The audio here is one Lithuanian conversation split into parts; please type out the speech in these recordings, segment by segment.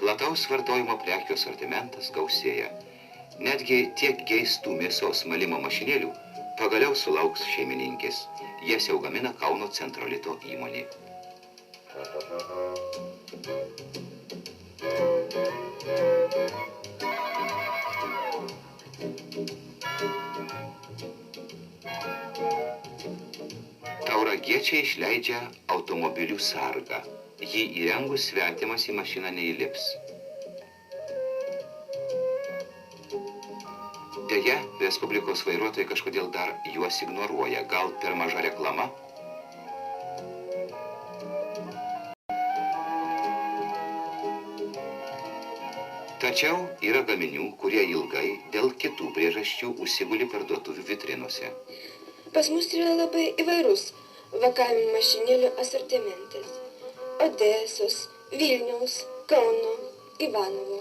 Plataus vartojimo prekių asortimentas gausėja. Netgi tiek geistų mėsos malimo mašinėlių pagaliau sulauks šeimininkės. Jas jau gamina Kauno Centrolito įmonė. Tauragiečiai išleidžia automobilių sargą. Jį įrengus svetimas į mašiną neįlips. Deja, Respublikos vairuotojai kažkodėl dar juos ignoruoja. Gal per maža reklama? Tačiau yra gaminių, kurie ilgai dėl kitų priežasčių užsiguli parduotuvių vitrinose. Pas mus yra labai įvairus vakavimo mašinėlių asortimentas. Odesos, Vilniaus, Kauno, Ivanovo.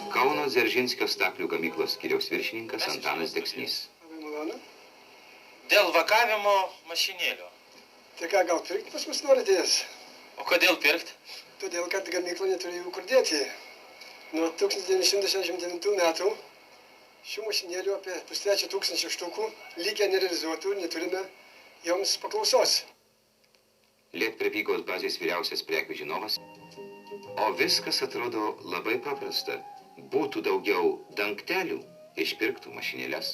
Kauno Dzeržinskio staklių gamyklos skyriaus viršininkas Antanas Deksnys. Dėl vakavimo mašinėlio. Tai ką, gal pirkti pas mus noritės? O kodėl pirkt? Todėl, kad gamykla neturėjo jų kur dėti. Nuo 1969 metų šių mašinėlių apie 3,5 štukų likę nerealizuotų ir neturime joms paklausos. Lietprekybos bazės vyriausias prekių žinovas. O viskas atrodo labai paprasta. Būtų daugiau dangtelių, išpirktų mašinėles.